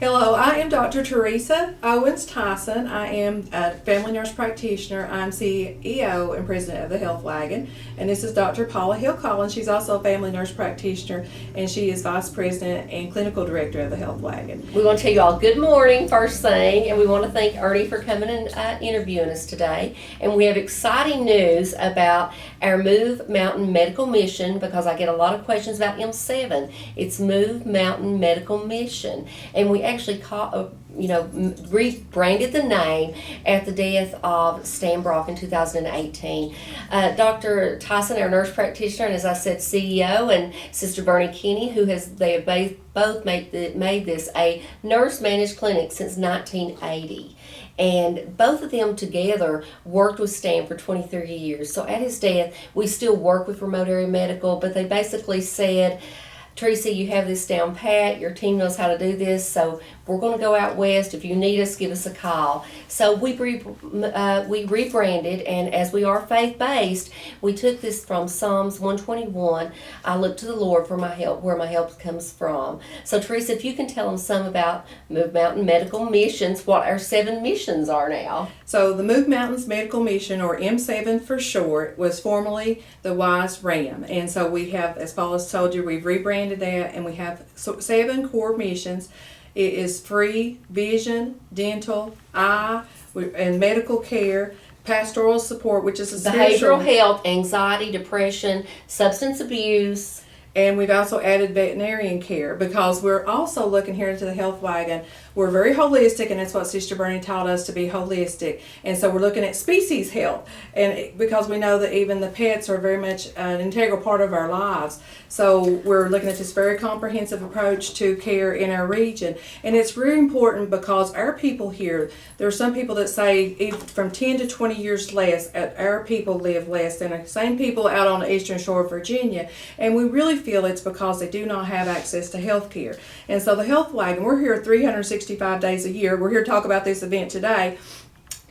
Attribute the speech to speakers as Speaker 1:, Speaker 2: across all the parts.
Speaker 1: Hello, I am Dr. Teresa Owens Tyson. I am a family nurse practitioner. I'm CEO and president of the Health Wagon. And this is Dr. Paula Hill-Collins. She's also a family nurse practitioner, and she is vice president and clinical director of the Health Wagon.
Speaker 2: We want to tell you all good morning first thing, and we want to thank Ernie for coming and interviewing us today. And we have exciting news about our Move Mountain Medical Mission, because I get a lot of questions about M7. It's Move Mountain Medical Mission, and we actually rebranded the name at the death of Stan Brock in 2018. Dr. Tyson, our nurse practitioner, and as I said, CEO, and Sister Bernie Kinney, they have both made this a nurse-managed clinic since 1980. And both of them together worked with Stan for 23 years. So at his death, we still work with remote area medical, but they basically said, Teresa, you have this down pat, your team knows how to do this, so we're going to go out west. If you need us, give us a call. So we rebranded, and as we are faith-based, we took this from Psalms 121. I look to the Lord for my help, where my help comes from. So Teresa, if you can tell them some about Move Mountain Medical Missions, what our 7 missions are now.
Speaker 1: So the Move Mountains Medical Mission, or M7 for short, was formerly the Wise Ram. And so we have, as Paula's told you, we've rebranded that, and we have 7 core missions. It is free vision, dental, eye, and medical care, pastoral support, which is a
Speaker 2: behavioral health, anxiety, depression, substance abuse.
Speaker 1: And we've also added veterinarian care, because we're also looking here into the Health Wagon. We're very holistic, and that's what Sister Bernie taught us, to be holistic. And so we're looking at species health, and because we know that even the pets are very much an integral part of our lives. So we're looking at this very comprehensive approach to care in our region. And it's really important, because our people here, there are some people that say from 10 to 20 years less, our people live less than the same people out on the eastern shore of Virginia. And we really feel it's because they do not have access to health care. And so the Health Wagon, we're here 365 days a year. We're here to talk about this event today,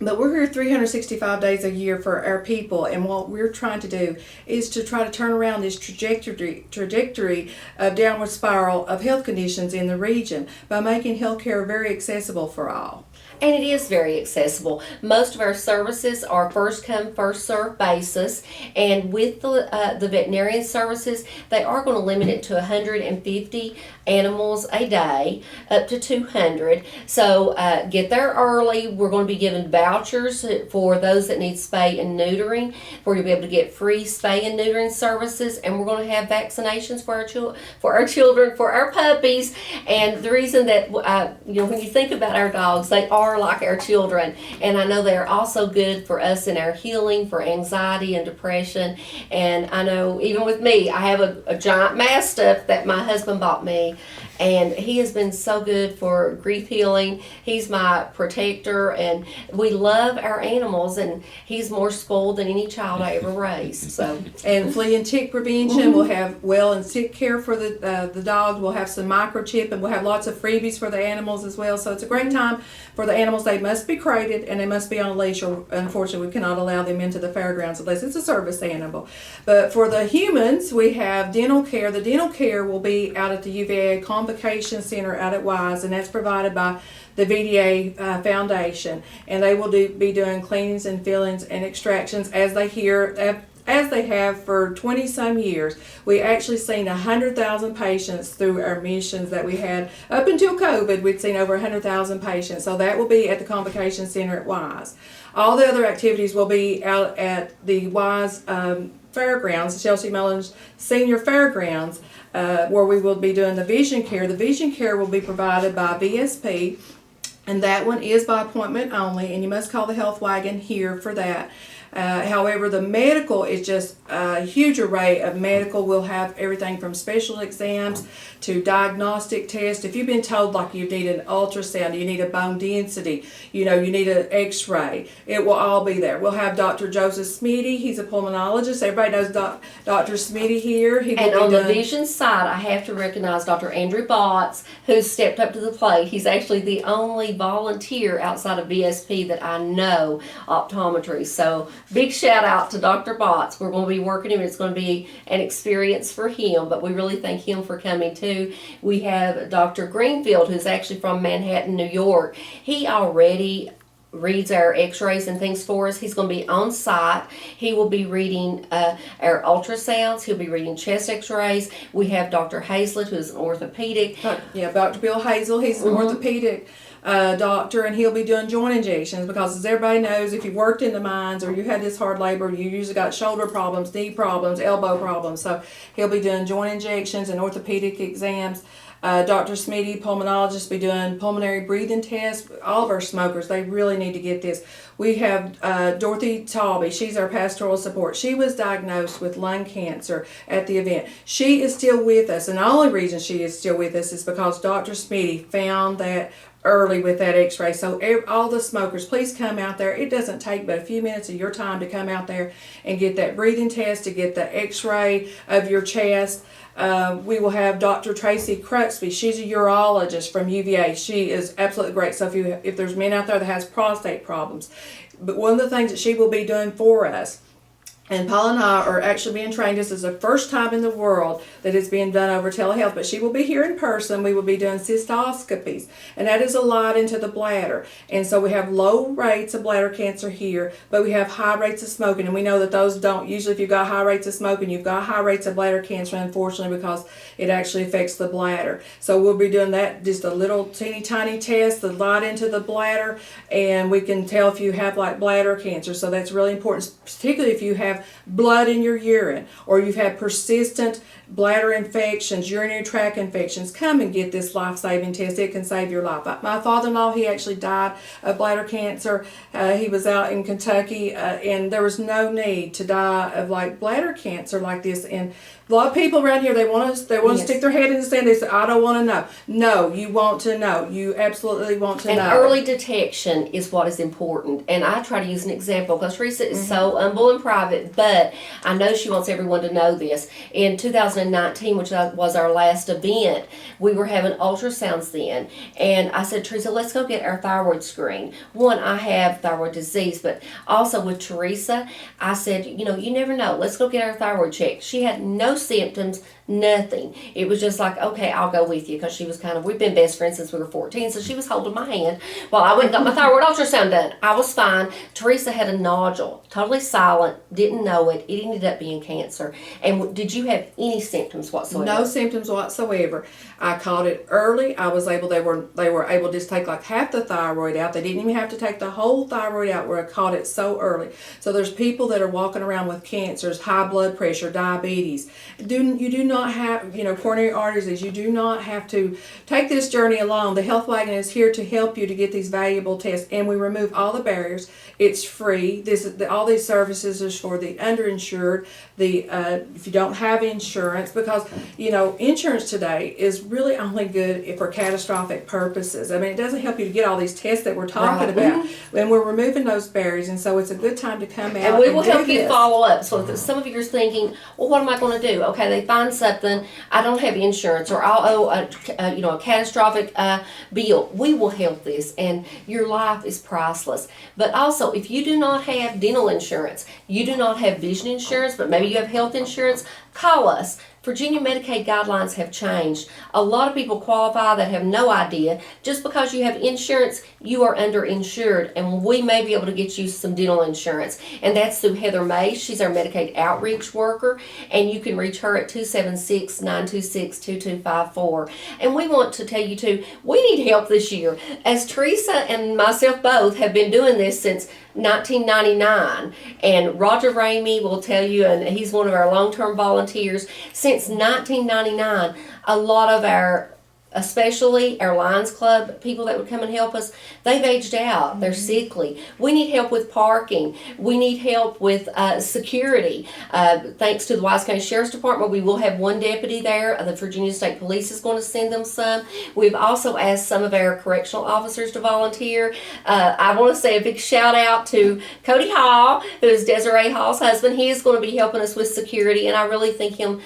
Speaker 1: but we're here 365 days a year for our people. And what we're trying to do is to try to turn around this trajectory of downward spiral of health conditions in the region by making health care very accessible for all.
Speaker 2: And it is very accessible. Most of our services are first come, first served basis. And with the veterinarian services, they are going to limit it to 150 animals a day, up to 200. So get there early. We're going to be giving vouchers for those that need spay and neutering, where you'll be able to get free spay and neutering services. And we're going to have vaccinations for our children, for our puppies. And the reason that, when you think about our dogs, they are like our children, and I know they are also good for us in our healing, for anxiety and depression. And I know even with me, I have a giant mastiff that my husband bought me, and he has been so good for grief healing. He's my protector, and we love our animals, and he's more spoiled than any child I ever raised. So,
Speaker 1: and flea and tick prevention, we'll have well and sick care for the dogs. We'll have some microchip, and we'll have lots of freebies for the animals as well. So it's a great time for the animals. They must be crated, and they must be on a leash, or unfortunately we cannot allow them into the fairgrounds unless it's a service animal. But for the humans, we have dental care. The dental care will be out at the UVA Convocation Center out at Wise, and that's provided by the VDA Foundation. And they will be doing cleanings and fillings and extractions as they have for 20-some years. We actually seen 100,000 patients through our missions that we had. Up until COVID, we'd seen over 100,000 patients. So that will be at the Convocation Center at Wise. All the other activities will be out at the Wise Fairgrounds, the Chelsea Mullins Senior Fairgrounds, where we will be doing the vision care. The vision care will be provided by VSP, and that one is by appointment only, and you must call the Health Wagon here for that. However, the medical is just a huge array of medical. We'll have everything from special exams to diagnostic tests. If you've been told like you need an ultrasound, you need a bone density, you need an x-ray, it will all be there. We'll have Dr. Joseph Smitty. He's a pulmonologist. Everybody knows Dr. Smitty here.
Speaker 2: And on the vision side, I have to recognize Dr. Andrew Botts, who's stepped up to the plate. He's actually the only volunteer outside of VSP that I know optometry. So big shout out to Dr. Botts. We're going to be working him. It's going to be an experience for him, but we really thank him for coming too. We have Dr. Greenfield, who's actually from Manhattan, New York. He already reads our x-rays and things for us. He's going to be on site. He will be reading our ultrasounds. He'll be reading chest x-rays. We have Dr. Hazlett, who's an orthopedic.
Speaker 1: Dr. Bill Hazel, he's an orthopedic doctor, and he'll be doing joint injections because, as everybody knows, if you worked in the mines or you had this hard labor, you usually got shoulder problems, knee problems, elbow problems. So he'll be doing joint injections and orthopedic exams. Dr. Smitty, pulmonologist, be doing pulmonary breathing tests. All of our smokers, they really need to get this. We have Dorothy Talby. She's our pastoral support. She was diagnosed with lung cancer at the event. She is still with us, and the only reason she is still with us is because Dr. Smitty found that early with that x-ray. So all the smokers, please come out there. It doesn't take but a few minutes of your time to come out there and get that breathing test, to get the x-ray of your chest. We will have Dr. Tracy Cruxby. She's a urologist from UVA. She is absolutely great. So if there's men out there that has prostate problems, but one of the things that she will be doing for us, and Paula and I are actually being trained. This is the first time in the world that it's being done over telehealth, but she will be here in person. We will be doing cystoscopies, and that is a light into the bladder. And so we have low rates of bladder cancer here, but we have high rates of smoking, and we know that those don't. Usually if you've got high rates of smoking, you've got high rates of bladder cancer, unfortunately, because it actually affects the bladder. So we'll be doing that, just a little teeny tiny test, the light into the bladder, and we can tell if you have like bladder cancer. So that's really important, particularly if you have blood in your urine or you've had persistent bladder infections, urinary tract infections. Come and get this life-saving test. It can save your life. My father-in-law, he actually died of bladder cancer. He was out in Kentucky, and there was no need to die of like bladder cancer like this. And a lot of people around here, they want to
Speaker 2: Yes.
Speaker 1: stick their head in the sand. They say, I don't want to know. No, you want to know. You absolutely want to know.
Speaker 2: And early detection is what is important. And I try to use an example because Teresa is so humble and private, but I know she wants everyone to know this. In 2019, which was our last event, we were having ultrasounds then. And I said, Teresa, let's go get our thyroid screen. One, I have thyroid disease, but also with Teresa, I said, you never know. Let's go get our thyroid checked. She had no symptoms, nothing. It was just like, okay, I'll go with you, because she was we've been best friends since we were 14, so she was holding my hand while I went and got my thyroid ultrasound done. I was fine. Teresa had a nodule, totally silent, didn't know it. It ended up being cancer. And did you have any symptoms whatsoever?
Speaker 1: No symptoms whatsoever. I caught it early. I was able, they were able to just take like half the thyroid out. They didn't even have to take the whole thyroid out, where I caught it so early. So there's people that are walking around with cancers, high blood pressure, diabetes. You do not have, coronary artery disease. You do not have to take this journey alone. The Health Wagon is here to help you to get these valuable tests, and we remove all the barriers. It's free. All these services is for the underinsured, if you don't have insurance, because insurance today is really only good for catastrophic purposes. I mean, it doesn't help you to get all these tests that we're talking about, and we're removing those barriers, and so it's a good time to come out.
Speaker 2: And we will
Speaker 1: do
Speaker 2: help you
Speaker 1: this.
Speaker 2: follow up. So if some of you are thinking, well, what am I going to do? Okay, they find something, I don't have insurance, or I'll owe a catastrophic bill. We will help this, and your life is priceless. But also, if you do not have dental insurance, you do not have vision insurance, but maybe you have health insurance, call us. Virginia Medicaid guidelines have changed. A lot of people qualify that have no idea. Just because you have insurance, you are underinsured, and we may be able to get you some dental insurance. And that's through Heather May. She's our Medicaid outreach worker, and you can reach her at 276-926-2254. And we want to tell you too, we need help this year. As Teresa and myself both have been doing this since 1999, and Roger Ramey will tell you, and he's one of our long-term volunteers. Since 1999, a lot of our, especially our Lions Club people that would come and help us, they've aged out. They're sickly. We need help with parking. We need help with security. Thanks to the Wise County Sheriff's Department, we will have one deputy there. The Virginia State Police is going to send them some. We've also asked some of our correctional officers to volunteer. I want to say a big shout out to Cody Hall, who is Desiree Hall's husband. He is going to be helping us with security, and I really thank him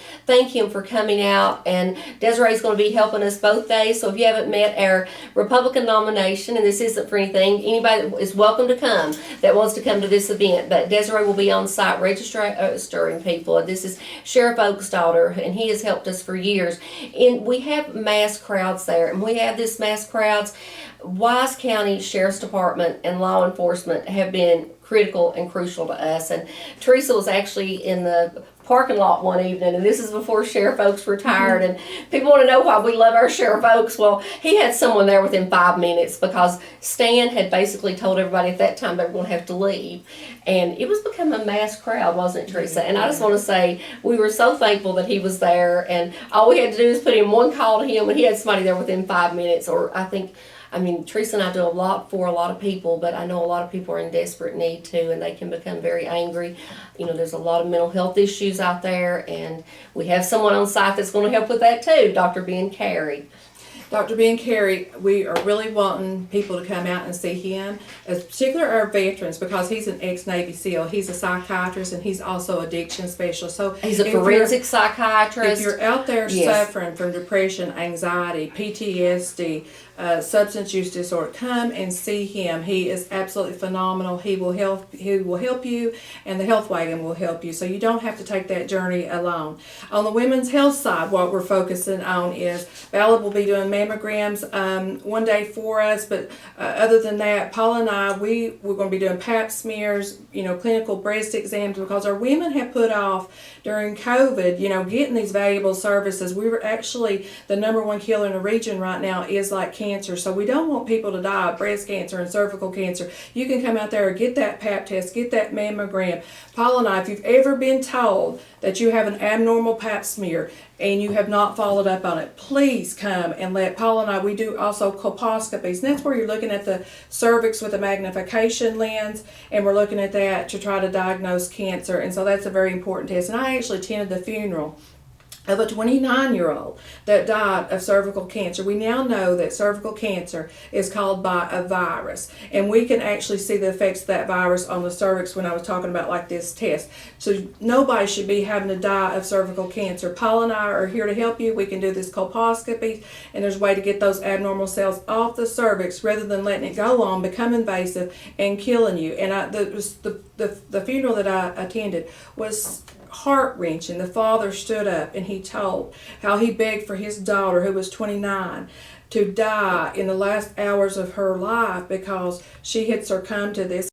Speaker 2: for coming out. And Desiree is going to be helping us both both days. So if you haven't met our Republican nomination, and this isn't for anything, anybody is welcome to come that wants to come to this event. But Desiree will be on site registering people. And this is Sheriff Oak's daughter, and he has helped us for years. And we have mass crowds there, and we have this mass crowds. Wise County Sheriff's Department and law enforcement have been critical and crucial to us. And Teresa was actually in the parking lot one evening, and this is before Sheriff Oaks retired. And people want to know why we love our Sheriff Oaks. Well, he had someone there within 5 minutes, because Stan had basically told everybody at that time they were going to have to leave. And it was becoming a mass crowd, wasn't it, Teresa? And I just want to say we were so thankful that he was there, and all we had to do is put in one call to him, and he had somebody there within 5 minutes. Or I mean, Teresa and I do a lot for a lot of people, but I know a lot of people are in desperate need too, and they can become very angry. You know, there's a lot of mental health issues out there, and we have someone on site that's going to help with that too, Dr. Ben Carey.
Speaker 1: Dr. Ben Carey, we are really wanting people to come out and see him, as particular our veterans, because he's an ex-Navy SEAL. He's a psychiatrist, and he's also addiction specialist. So
Speaker 2: he's a forensic psychiatrist.
Speaker 1: If you're out there suffering from depression, anxiety, PTSD, substance use disorder, come and see him. He is absolutely phenomenal. He will help you, and the health wagon will help you, so you don't have to take that journey alone. On the women's health side, what we're focusing on is Paula will be doing mammograms one day for us, but other than that, Paula and I, we're going to be doing pap smears, clinical breast exams, because our women have put off during COVID, getting these valuable services. We were actually the #1 killer in the region right now is like cancer. So we don't want people to die of breast cancer and cervical cancer. You can come out there and get that pap test, get that mammogram. Paula and I, if you've ever been told that you have an abnormal pap smear and you have not followed up on it, please come and let Paula and I, we do also colposcopies. And that's where you're looking at the cervix with a magnification lens, and we're looking at that to try to diagnose cancer. And so that's a very important test. And I actually attended the funeral of a 29-year-old that died of cervical cancer. We now know that cervical cancer is caused by a virus, and we can actually see the effects of that virus on the cervix when I was talking about like this test. So nobody should be having to die of cervical cancer. Paula and I are here to help you. We can do this colposcopy, and there's a way to get those abnormal cells off the cervix rather than letting it go on, become invasive, and killing you. And the funeral that I attended was heart-wrenching. The father stood up and he told how he begged for his daughter, who was 29, to die in the last hours of her life because she had succumbed to this.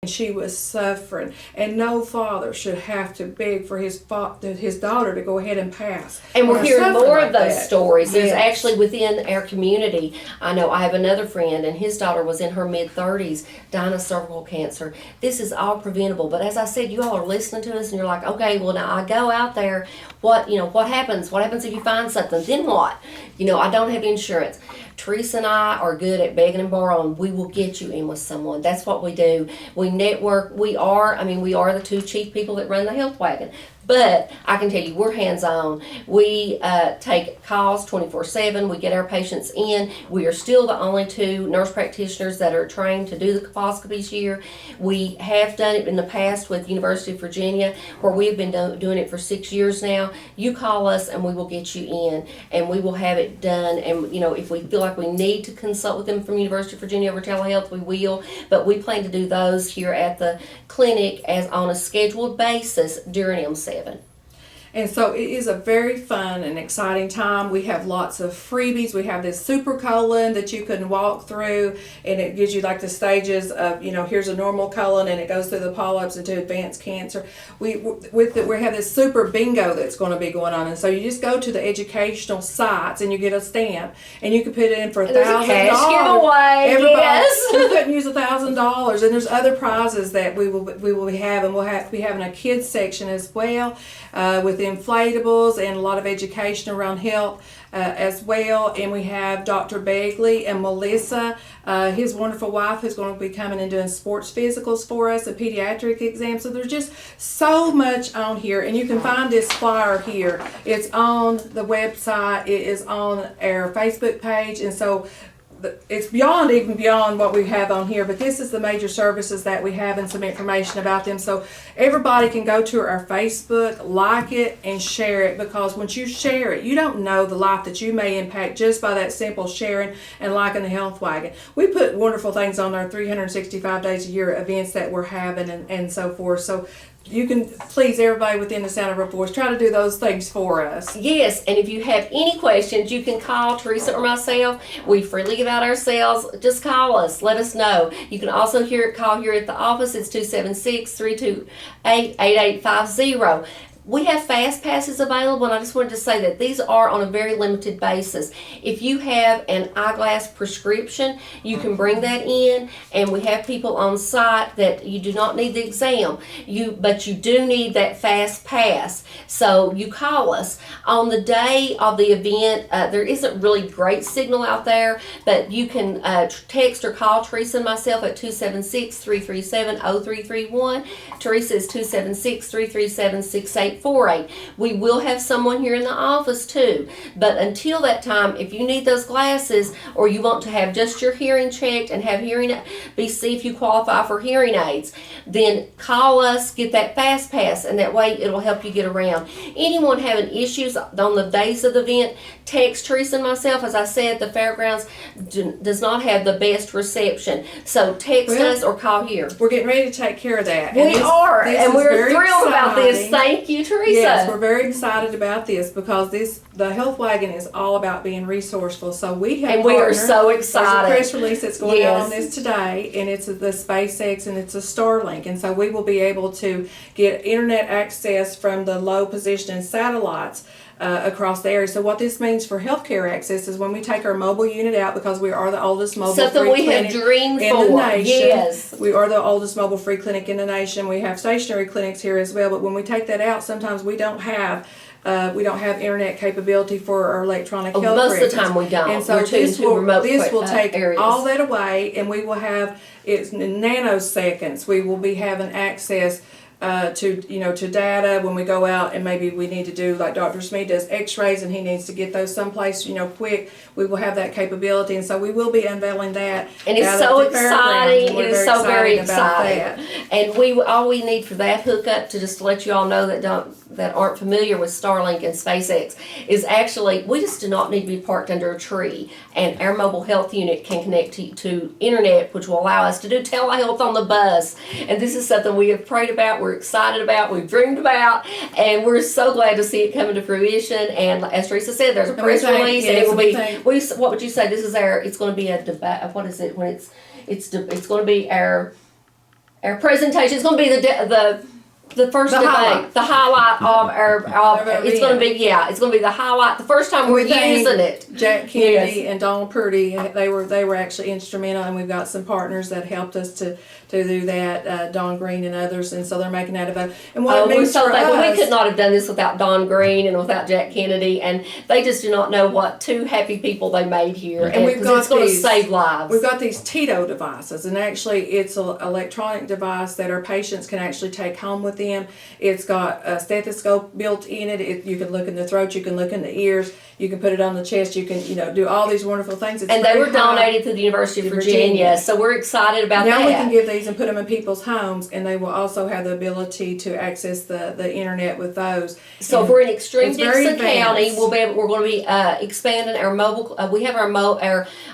Speaker 1: She was suffering, and no father should have to beg for his daughter to go ahead and pass.
Speaker 2: And we're hearing more of those stories.
Speaker 1: Yes.
Speaker 2: There's actually within our community. I know I have another friend, and his daughter was in her mid-30s, dying of cervical cancer. This is all preventable. But as I said, you all are listening to us, and you're like, okay, well now I go out there. What happens? What happens if you find something? Then what? I don't have insurance. Teresa and I are good at begging and borrowing. We will get you in with someone. That's what we do. We network. We are the two chief people that run the health wagon. But I can tell you, we're hands-on. We take calls 24/7. We get our patients in. We are still the only 2 nurse practitioners that are trained to do the colposcopies here. We have done it in the past with University of Virginia, where we've been doing it for 6 years now. You call us and we will get you in, and we will have it done. And if we feel like we need to consult with them from University of Virginia over telehealth, we will. But we plan to do those here at the clinic as on a scheduled basis during M7.
Speaker 1: And so it is a very fun and exciting time. We have lots of freebies. We have this super colon that you can walk through, and it gives you like the stages of, here's a normal colon, and it goes through the polyps into advanced cancer. We have this super bingo that's going to be going on, and so you just go to the educational sites and you get a stamp, and you can put it in for $1,000.
Speaker 2: Cash giveaway.
Speaker 1: Everybody,
Speaker 2: yes.
Speaker 1: we couldn't use $1,000, and there's other prizes that we will be having. We'll be having a kids section as well, with inflatables and a lot of education around health as well. And we have Dr. Begley and Melissa, his wonderful wife, who's going to be coming and doing sports physicals for us, a pediatric exam. So there's just so much on here, and you can find this flyer here. It's on the website. It is on our Facebook page, and so it's even beyond what we have on here, but this is the major services that we have and some information about them. So everybody can go to our Facebook, like it, and share it, because once you share it, you don't know the life that you may impact just by that simple sharing and liking the Health Wagon. We put wonderful things on our 365 days a year events that we're having and so forth. So you can please everybody within the sound of our voice. Try to do those things for us.
Speaker 2: Yes, and if you have any questions, you can call Teresa or myself. We freely give out ourselves. Just call us. Let us know. You can also call here at the office. It's 276-328-8850. We have fast passes available, and I just wanted to say that these are on a very limited basis. If you have an eyeglass prescription, you can bring that in, and we have people on site that you do not need the exam, but you do need that fast pass. So you call us. On the day of the event, there isn't really great signal out there, but you can text or call Teresa and myself at 276-337-0331. Teresa is 276-337-6848. We will have someone here in the office too, but until that time, if you need those glasses or you want to have just your hearing checked and have see if you qualify for hearing aids, then call us, get that fast pass, and that way it'll help you get around. Anyone having issues on the days of the event, text Teresa and myself. As I said, the fairgrounds does not have the best reception, so text us or call here.
Speaker 1: We're getting ready to take care of that.
Speaker 2: And we're thrilled about this. Thank you, Teresa.
Speaker 1: Yes, we're very excited about this, because the Health Wagon is all about being resourceful. So we are
Speaker 2: so excited.
Speaker 1: There's a press release that's going out on this today, and it's the SpaceX and it's a Starlink, and so we will be able to get internet access from the low positioning satellites across the area. So what this means for healthcare access is when we take our mobile unit out, because we are the oldest mobile free clinic in the nation.
Speaker 2: Yes.
Speaker 1: We are the oldest mobile free clinic in the nation. We have stationary clinics here as well, but when we take that out, sometimes we don't have internet capability for our electronic health
Speaker 2: most
Speaker 1: records.
Speaker 2: of the time we don't.
Speaker 1: And so this will take
Speaker 2: areas.
Speaker 1: all that away, and we will have it's in nanoseconds. We will be having access to data when we go out, and maybe we need to do, like Dr. Smith does, x-rays, and he needs to get those someplace quick. We will have that capability, and so we will be unveiling that.
Speaker 2: And it's so exciting. It is so very exciting. And all we need for that hookup, to just let you all know that aren't familiar with Starlink and SpaceX, is actually we just do not need to be parked under a tree, and our mobile health unit can connect to internet, which will allow us to do telehealth on the bus. And this is something we have prayed about, we're excited about, we've dreamed about, and we're so glad to see it coming to fruition. And as Teresa said, there's a press release, and it will be. What would you say? This is it's going to be a debate. What is it when it's going to be our presentation. It's going to be the first debate, the highlight of it's going to be the highlight. The first time we're using it.
Speaker 1: Jack Kennedy and Donald Purdy, they were actually instrumental, and we've got some partners that helped us to do that, Don Green and others, and so they're making that about. And what it means for us,
Speaker 2: we could not have done this without Don Green and without Jack Kennedy, and they just do not know what two happy people they made here, and it's going to save lives.
Speaker 1: We've got these Tito devices, and actually it's an electronic device that our patients can actually take home with them. It's got a stethoscope built in it. You can look in the throat, you can look in the ears, you can put it on the chest, you can do all these wonderful things.
Speaker 2: And they were donated to the University of Virginia, so we're excited about that.
Speaker 1: Now we can give these and put them in people's homes, and they will also have the ability to access the internet with those.
Speaker 2: So if we're in extreme Dixon County, we're going to be expanding our mobile. We have our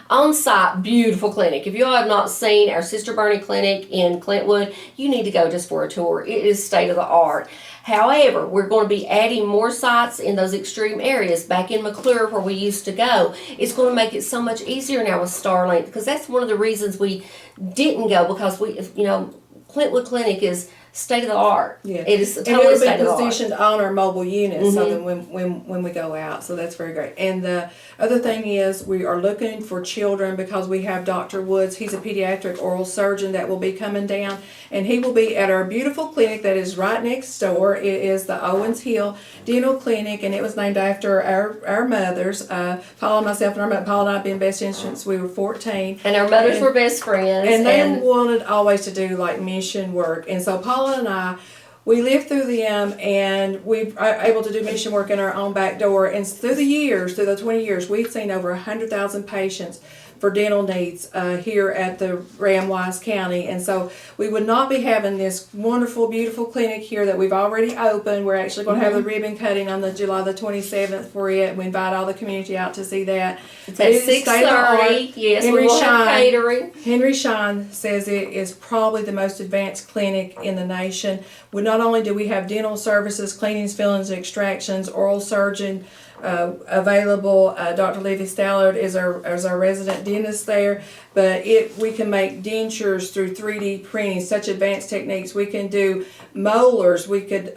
Speaker 2: on-site beautiful clinic. If you all have not seen our Sister Bernie Clinic in Clintwood, you need to go just for a tour. It is state of the art. However, we're going to be adding more sites in those extreme areas. Back in McClure, where we used to go, it's going to make it so much easier now with Starlink, because that's one of the reasons we didn't go, because Clintwood Clinic is state of the art.
Speaker 1: Yeah,
Speaker 2: it is totally state of the art.
Speaker 1: It'll be positioned on our mobile unit, so that when we go out, so that's very great. And the other thing is, we are looking for children, because we have Dr. Woods. He's a pediatric oral surgeon that will be coming down, and he will be at our beautiful clinic that is right next door. It is the Owens Hill Dental Clinic, and it was named after our mothers, Paula, myself, and our mother. Paula and I have been best friends since we were 14.
Speaker 2: And our mothers were best friends.
Speaker 1: And they wanted always to do like mission work, and so Paula and I, we lived through them, and we are able to do mission work in our own back door. And through the 20 years, we've seen over 100,000 patients for dental needs here at the Ramwise County. And so we would not be having this wonderful, beautiful clinic here that we've already opened. We're actually going to have the ribbon cutting on the July the 27th for it. We invite all the community out to see that.
Speaker 2: It's at 6:30. Yes, we will have catering.
Speaker 1: Henry Schein says it is probably the most advanced clinic in the nation. Not only do we have dental services, cleanings, fillings, extractions, oral surgeon available. Dr. Livy Stallard is our resident dentist there. But we can make dentures through 3D printing, such advanced techniques. We can do molars. We could,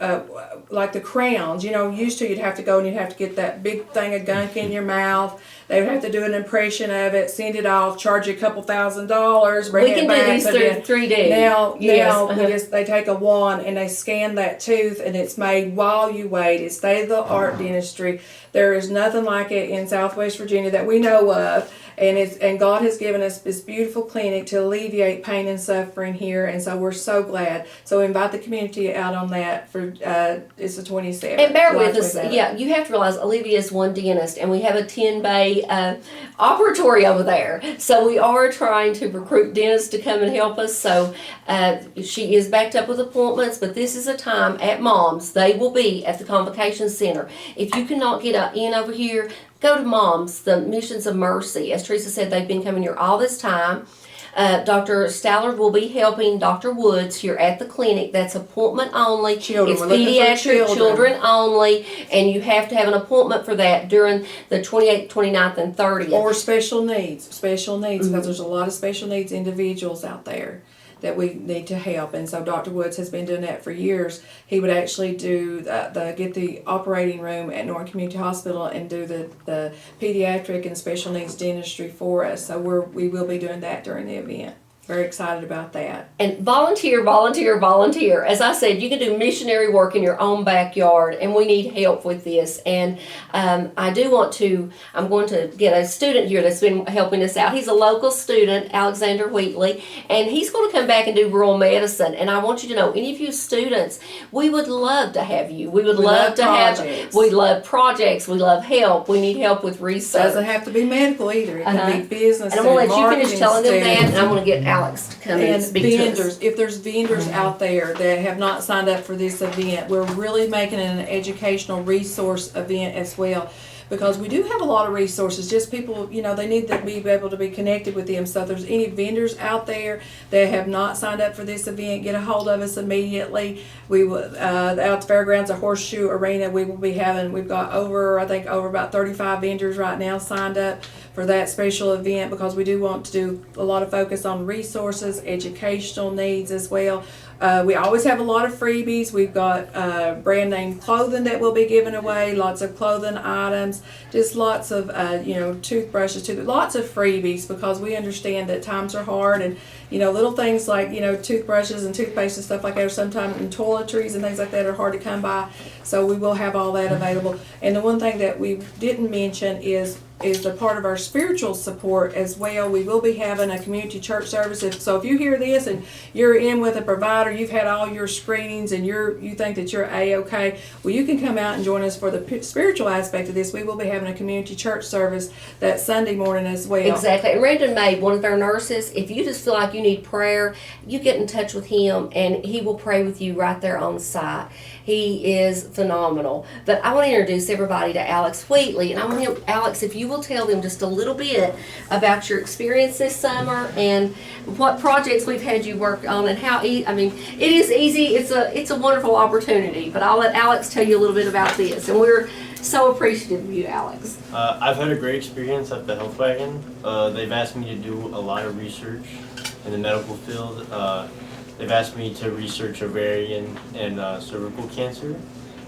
Speaker 1: like the crowns, used to you'd have to go and you'd have to get that big thing of gunk in your mouth. They would have to do an impression of it, send it off, charge you a couple $1,000s, bring it back.
Speaker 2: We can do these through 3D.
Speaker 1: Now they take a wand and they scan that tooth, and it's made while you wait. It's state-of-the-art dentistry. There is nothing like it in Southwest Virginia that we know of. And God has given us this beautiful clinic to alleviate pain and suffering here, and so we're so glad. So we invite the community out on that for it's the 27th.
Speaker 2: And bear with us. Yeah, you have to realize Olivia is one dentist, and we have a 10-bay operatory over there. So we are trying to recruit dentists to come and help us. So she is backed up with appointments, but this is a time at Mom's. They will be at the Convocation Center. If you cannot get in over here, go to Mom's, the Missions of Mercy. As Teresa said, they've been coming here all this time. Dr. Stallard will be helping Dr. Woods here at the clinic. That's appointment only.
Speaker 1: Children.
Speaker 2: It's pediatric children only, and you have to have an appointment for that during the 28th, 29th, and 30th.
Speaker 1: Or special needs, because there's a lot of special needs individuals out there that we need to help. And so Dr. Woods has been doing that for years. He would actually do get the operating room at Norton Community Hospital and do the pediatric and special needs dentistry for us. So we will be doing that during the event. Very excited about that.
Speaker 2: And volunteer, volunteer, volunteer. As I said, you can do missionary work in your own backyard, and we need help with this. And I'm going to get a student here that's been helping us out. He's a local student, Alexander Wheatley, and he's going to come back and do rural medicine. And I want you to know, any of you students, we would love to have you. We love projects. We love projects. We love help. We need help with research.
Speaker 1: It doesn't have to be medical either. It can be business.
Speaker 2: And I'm going to let you finish telling them that, and I'm going to get Alex to come and speak
Speaker 1: vendors,
Speaker 2: to us.
Speaker 1: if there's vendors out there that have not signed up for this event, we're really making it an educational resource event as well. Because we do have a lot of resources, just people, they need to be able to be connected with them. So if there's any vendors out there that have not signed up for this event, get a hold of us immediately. We will, out the fairgrounds, a horseshoe arena, we've got over about 35 vendors right now signed up for that special event, because we do want to do a lot of focus on resources, educational needs as well. We always have a lot of freebies. We've got brand name clothing that will be given away, lots of clothing items, just lots of toothbrushes, lots of freebies, because we understand that times are hard, and little things like toothbrushes and toothpaste and stuff like that are sometimes, and toiletries and things like that are hard to come by. So we will have all that available. And the one thing that we didn't mention is the part of our spiritual support as well. We will be having a community church service. So if you hear this and you're in with a provider, you've had all your screenings, and you think that you're A-okay, well, you can come out and join us for the spiritual aspect of this. We will be having a community church service that Sunday morning as well.
Speaker 2: Exactly. And Brandon May, one of our nurses, if you just feel like you need prayer, you get in touch with him, and he will pray with you right there on site. He is phenomenal. But I want to introduce everybody to Alex Wheatley. And I want him, Alex, if you will tell them just a little bit about your experience this summer and what projects we've had you work on, and how it is easy. It's a wonderful opportunity. But I'll let Alex tell you a little bit about this. And we're so appreciative of you, Alex.
Speaker 3: I've had a great experience at the Health Wagon. They've asked me to do a lot of research in the medical field. They've asked me to research ovarian and cervical cancer,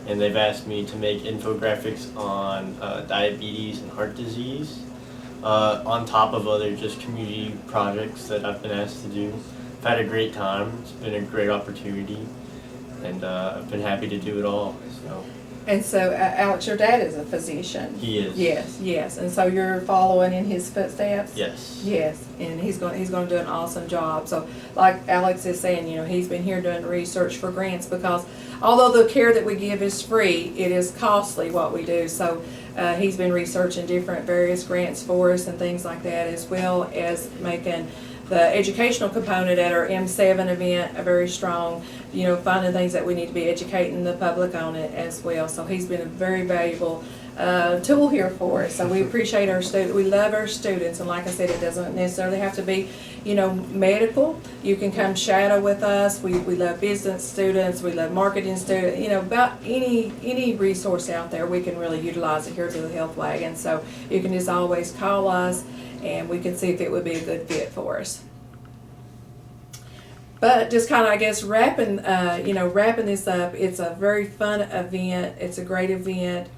Speaker 3: and they've asked me to make infographics on diabetes and heart disease, on top of other just community projects that I've been asked to do. I've had a great time. It's been a great opportunity, and I've been happy to do it all. So.
Speaker 1: And so, Alex, your dad is a physician.
Speaker 3: He is.
Speaker 1: Yes, and so you're following in his footsteps.
Speaker 3: Yes.
Speaker 1: Yes, and he's going to do an awesome job. So, like Alex is saying, he's been here doing research for grants because although the care that we give is free, it is costly what we do. So, he's been researching different various grants for us and things like that, as well as making the educational component at our M7 event very strong, finding things that we need to be educating the public on it as well. So he's been a very valuable tool here for us. So we appreciate our students. We love our students, and like I said, it doesn't necessarily have to be, medical. You can come shadow with us. We love business students. We love marketing students. About any resource out there, we can really utilize it here to the Health Wagon. So you can just always call us, and we can see if it would be a good fit for us. But just kind of, I guess, wrapping this up, it's a very fun event. It's a great event.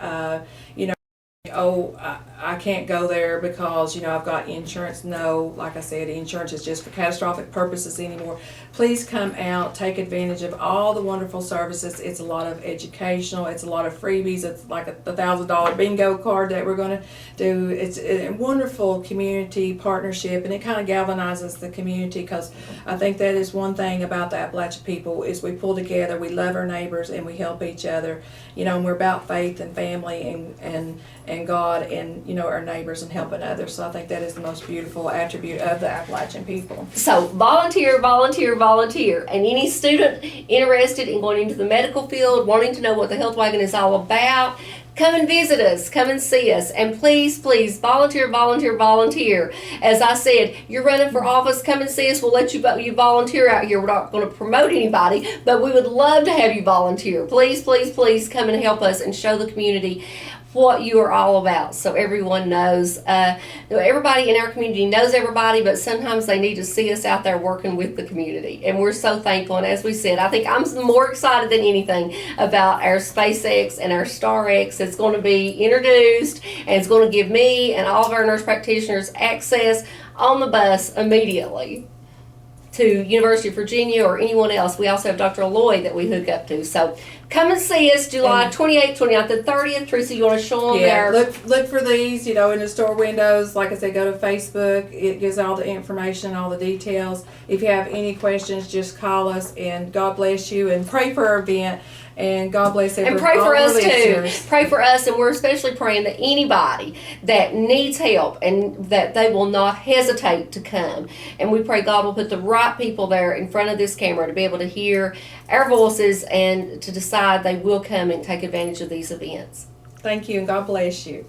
Speaker 1: I can't go there because, I've got insurance. No, like I said, insurance is just for catastrophic purposes anymore. Please come out, take advantage of all the wonderful services. It's a lot of educational, it's a lot of freebies. It's like a $1,000 bingo card that we're going to do. It's a wonderful community partnership, and it kind of galvanizes the community, because I think that is one thing about the Appalachian people is we pull together, we love our neighbors, and we help each other. And we're about faith and family and God and our neighbors and helping others. So I think that is the most beautiful attribute of the Appalachian people.
Speaker 2: So volunteer, volunteer, volunteer. And any student interested in going into the medical field, wanting to know what the Health Wagon is all about, come and visit us, come and see us, and please, please volunteer, volunteer, volunteer. As I said, you're running for office, come and see us. We'll let you volunteer out here. We're not going to promote anybody, but we would love to have you volunteer. Please, please, please come and help us and show the community what you are all about, so everyone knows. Everybody in our community knows everybody, but sometimes they need to see us out there working with the community, and we're so thankful. And as we said, I think I'm more excited than anything about our SpaceX and our StarX that's going to be introduced, and it's going to give me and all of our nurse practitioners access on the bus immediately to University of Virginia or anyone else. We also have Dr. Lloyd that we hook up to. So come and see us July 28th, 29th, and 30th. Teresa, you want to show them there?
Speaker 1: Look for these, in the store windows. Like I said, go to Facebook. It gives all the information, all the details. If you have any questions, just call us, and God bless you, and pray for our event. And God bless everyone.
Speaker 2: And pray for us too. Pray for us, and we're especially praying that anybody that needs help and that they will not hesitate to come. And we pray God will put the right people there in front of this camera to be able to hear our voices and to decide they will come and take advantage of these events.
Speaker 1: Thank you, and God bless you.